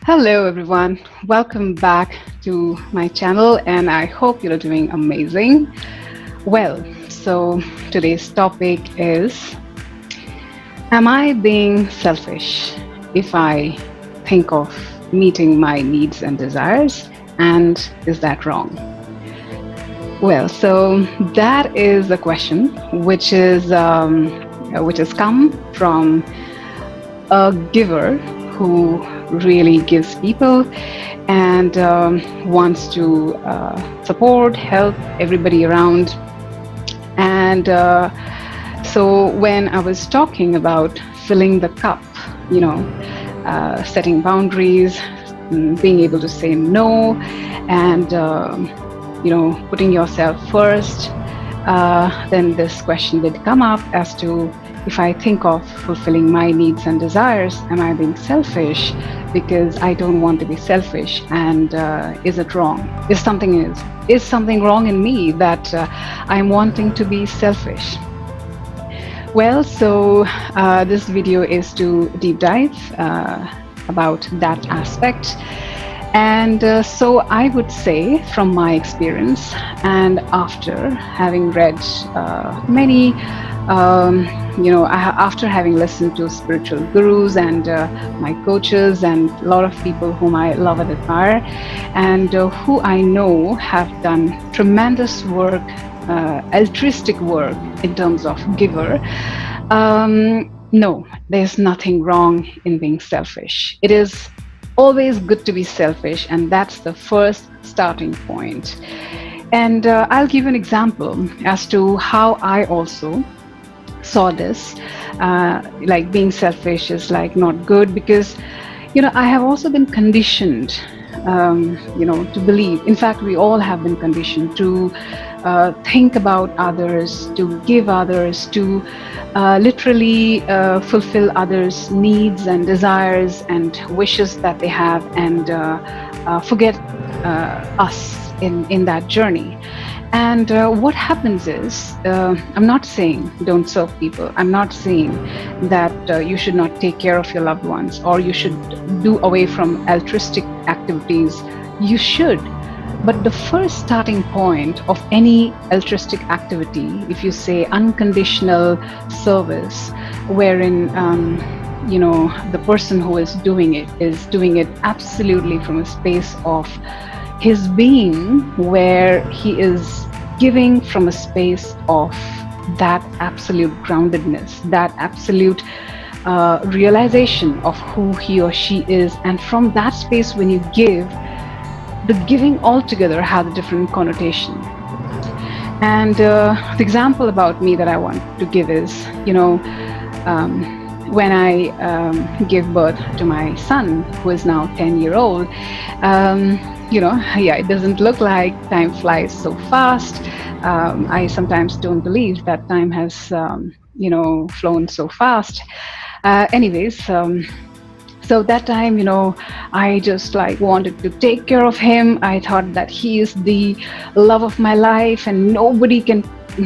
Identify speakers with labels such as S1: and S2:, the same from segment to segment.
S1: Hello, everyone. Welcome back to my channel, and I hope you're doing amazing. Well, so today's topic is: am I being selfish if I think of meeting my needs and desires? And is that wrong? Well, so that is the question, which has come from a giver who really gives people and wants to support, help everybody around. And so when I was talking about filling the cup, you know, setting boundaries, being able to say no, and putting yourself first, then this question did come up as to if I think of fulfilling my needs and desires, am I being selfish because I don't want to be selfish? And is it wrong? Is something wrong in me that I'm wanting to be selfish? Well, so this video is to deep dive about that aspect. And so I would say, from my experience, and after having read many, after having listened to spiritual gurus and my coaches and a lot of people whom I love and admire, and who I know have done tremendous work, altruistic work in terms of giver. No, there's nothing wrong in being selfish. It is always good to be selfish, and that's the first starting point. And I'll give an example as to how I also saw this. Like being selfish is like not good because, I have also been conditioned, to believe. In fact, we all have been conditioned to think about others, to give others, to literally fulfill others' needs and desires and wishes that they have, and forget us in that journey. And what happens is, I'm not saying don't serve people. I'm not saying that you should not take care of your loved ones or you should do away from altruistic activities. You should. But the first starting point of any altruistic activity, if you say unconditional service, wherein the person who is doing it absolutely from a space of his being, where he is giving from a space of that absolute groundedness, that absolute realization of who he or she is. And from that space, when you give, the giving altogether has a different connotation. And the example about me that I want to give is, when I gave birth to my son, who is now 10-year-old, it doesn't look like time flies so fast. I sometimes don't believe that time has, flown so fast. Anyways, so that time, I just like wanted to take care of him. I thought that he is the love of my life and nobody can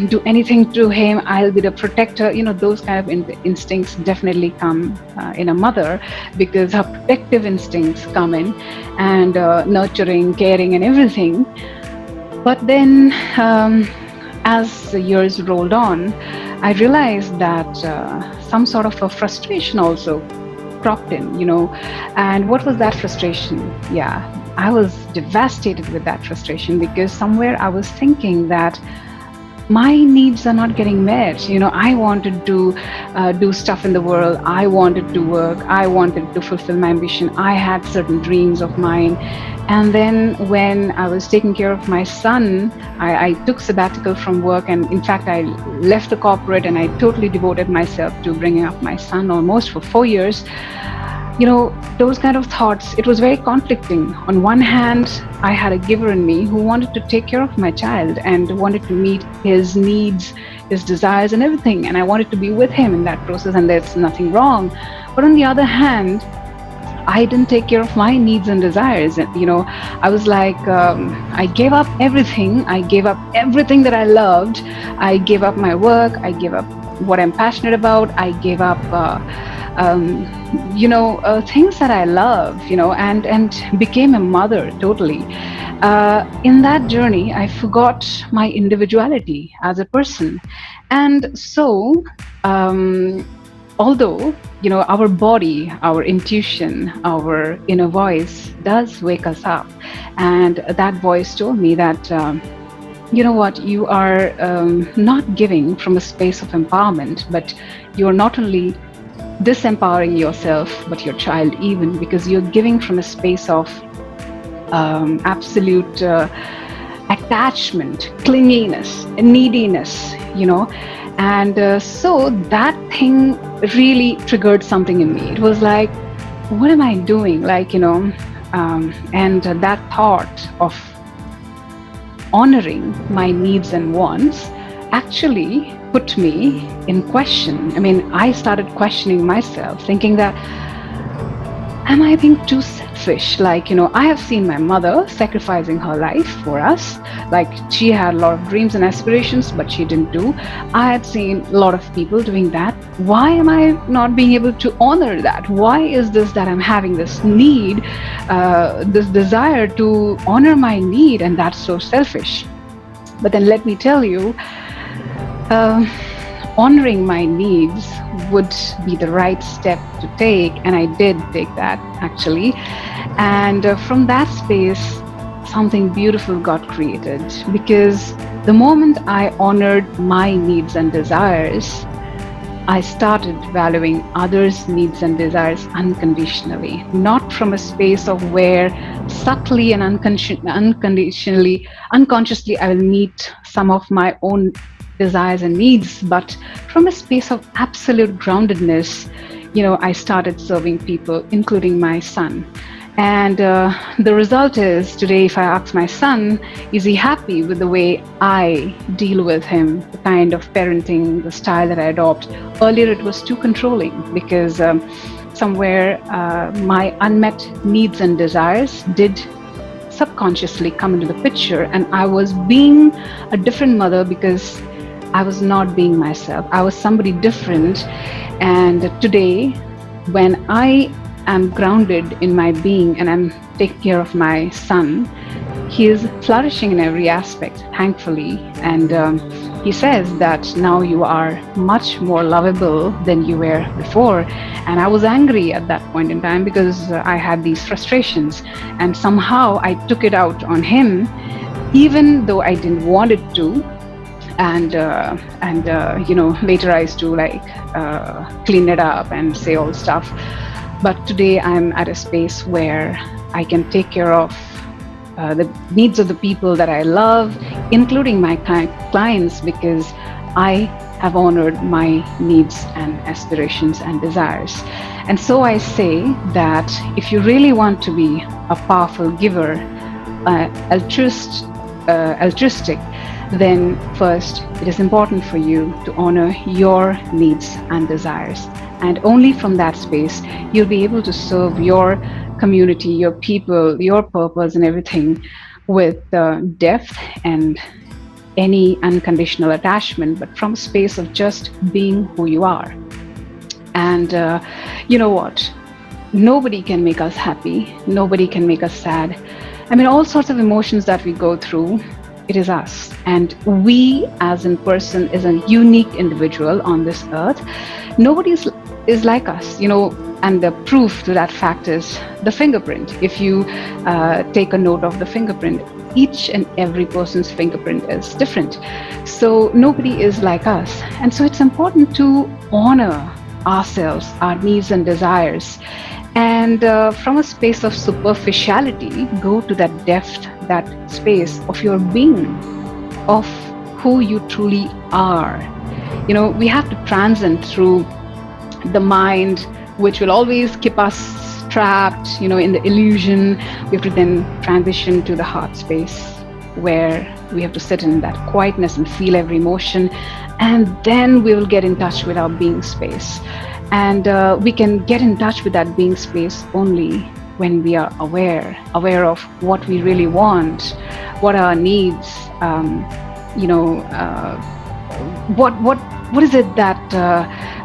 S1: do anything to him. I'll be the protector. Those kind of instincts definitely come in a mother, because her protective instincts come in, and nurturing, caring, and everything. But then, as the years rolled on, I realized that some sort of a frustration also cropped in, and what was that frustration? Yeah, I was devastated with that frustration, because somewhere I was thinking that my needs are not getting met. I wanted to do stuff in the world. I wanted to work. I wanted to fulfill my ambition. I had certain dreams of mine. And then when I was taking care of my son, I took sabbatical from work. And in fact, I left the corporate and I totally devoted myself to bringing up my son almost for 4 years. Those kind of thoughts, it was very conflicting. On one hand, I had a giver in me who wanted to take care of my child and wanted to meet his needs, his desires, and everything. And I wanted to be with him in that process, and there's nothing wrong. But on the other hand, I didn't take care of my needs and desires. And, I was like, I gave up everything. I gave up everything that I loved. I gave up my work. I gave up what I'm passionate about. I gave up things that I love, and became a mother totally. In that journey, I forgot my individuality as a person. And so, um, although, our body, our intuition, our inner voice does wake us up, and that voice told me that. You know what, you are not giving from a space of empowerment, but you're not only disempowering yourself, but your child, even because you're giving from a space of absolute attachment, clinginess, neediness, And so that thing really triggered something in me. It was like, what am I doing? And that thought of honoring my needs and wants actually put me in question. I mean, I started questioning myself, thinking that, am I being too selfish? I have seen my mother sacrificing her life for us. Like, she had a lot of dreams and aspirations, but she didn't do. I had seen a lot of people doing that. Why am I not being able to honor that? Why is this that I'm having this need, this desire to honor my need, and that's so selfish? But then let me tell you, uh, honoring my needs would be the right step to take, and I did take that actually. And from that space, something beautiful got created, because the moment I honored my needs and desires, I started valuing others' needs and desires unconditionally, not from a space of where subtly and unconsciously, I will meet some of my own desires and needs, but from a space of absolute groundedness. I started serving people, including my son. And the result is, today, if I ask my son, is he happy with the way I deal with him, the kind of parenting, the style that I adopt? Earlier, it was too controlling, because somewhere my unmet needs and desires did subconsciously come into the picture, and I was being a different mother because I was not being myself. I was somebody different. And today, when I am grounded in my being and I'm taking care of my son, he is flourishing in every aspect, thankfully. And he says that now you are much more lovable than you were before. And I was angry at that point in time because I had these frustrations, and somehow I took it out on him, even though I didn't want it to. And later I used to clean it up and say all stuff. But today I'm at a space where I can take care of the needs of the people that I love, including my clients, because I have honored my needs and aspirations and desires. And so I say that if you really want to be a powerful giver, altruistic, then first it is important for you to honor your needs and desires. And only from that space, you'll be able to serve your community, your people, your purpose, and everything with depth and any unconditional attachment, but from a space of just being who you are. And you know what? Nobody can make us happy. Nobody can make us sad. I mean, all sorts of emotions that we go through, it is us. And we, as in person, is a unique individual on this earth. Nobody is like us, and the proof to that fact is the fingerprint. If you take a note of the fingerprint, each and every person's fingerprint is different. So nobody is like us. And so it's important to honor ourselves, our needs and desires. And from a space of superficiality, go to that depth, that space of your being, of who you truly are. We have to transcend through the mind, which will always keep us trapped, in the illusion. We have to then transition to the heart space, where we have to sit in that quietness and feel every emotion. And then we will get in touch with our being space. And we can get in touch with that being space only when we are aware of what we really want, what are our needs, what is it that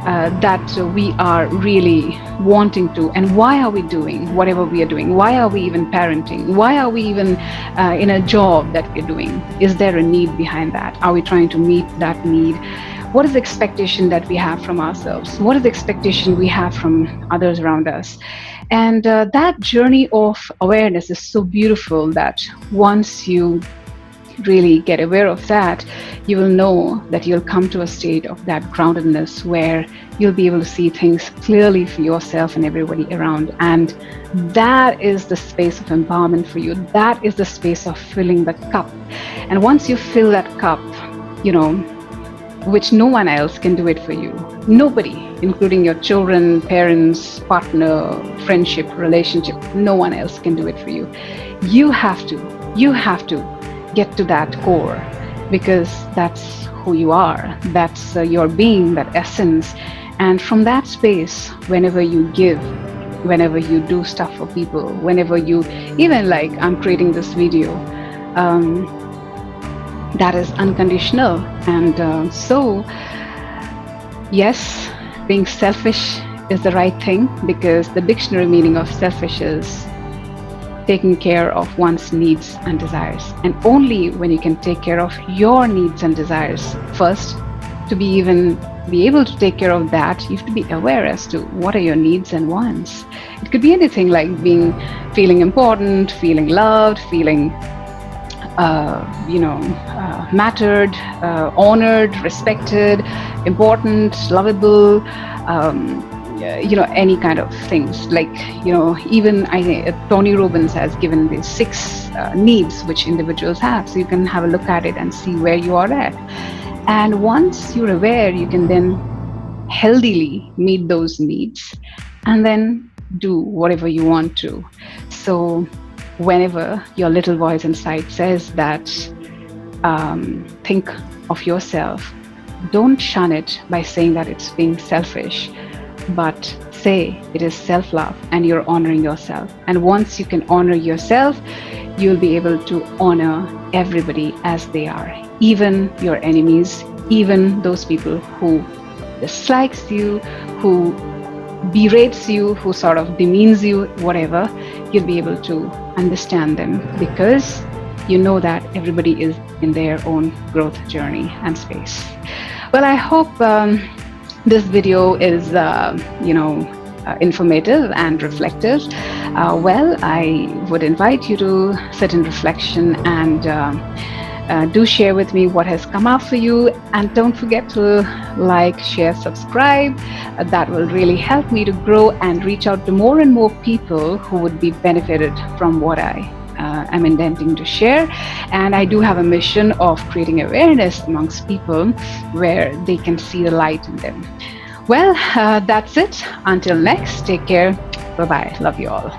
S1: that we are really wanting to, and why are we doing whatever we are doing? Why are we even parenting? Why are we even in a job that we're doing? Is there a need behind that? Are we trying to meet that need? What is the expectation that we have from ourselves? What is the expectation we have from others around us? And that journey of awareness is so beautiful that once you really get aware of that, you will know that you'll come to a state of that groundedness where you'll be able to see things clearly for yourself and everybody around. And that is the space of empowerment for you. That is the space of filling the cup. And once you fill that cup, you know, which no one else can do it for you. Nobody, including your children, parents, partner, friendship, relationship, no one else can do it for you. You have to get to that core, because that's who you are. That's your being, that essence. And from that space, whenever you give, whenever you do stuff for people, whenever you, even like I'm creating this video, that is unconditional. And so, yes, being selfish is the right thing, because the dictionary meaning of selfish is taking care of one's needs and desires. And only when you can take care of your needs and desires first, to be able to take care of that, you have to be aware as to what are your needs and wants. It could be anything, like feeling important, feeling loved, feeling mattered, honored, respected, important, lovable, any kind of things. Like, even Tony Robbins has given these 6 needs which individuals have. So you can have a look at it and see where you are at. And once you're aware, you can then healthily meet those needs and then do whatever you want to. So whenever your little voice inside says that, think of yourself, don't shun it by saying that it's being selfish, but say it is self-love and you're honoring yourself. And once you can honor yourself, you'll be able to honor everybody as they are, even your enemies, even those people who dislikes you, who berates you, who sort of demeans you, whatever. You'll be able to understand them, because you know that everybody is in their own growth journey and space. Well, I hope this video is informative and reflective. I would invite you to sit in reflection and do share with me what has come up for you. And don't forget to like, share, subscribe. That will really help me to grow and reach out to more and more people who would be benefited from what I am intending to share. And I do have a mission of creating awareness amongst people where they can see the light in them. Well, that's it. Until next, take care. Bye-bye. Love you all.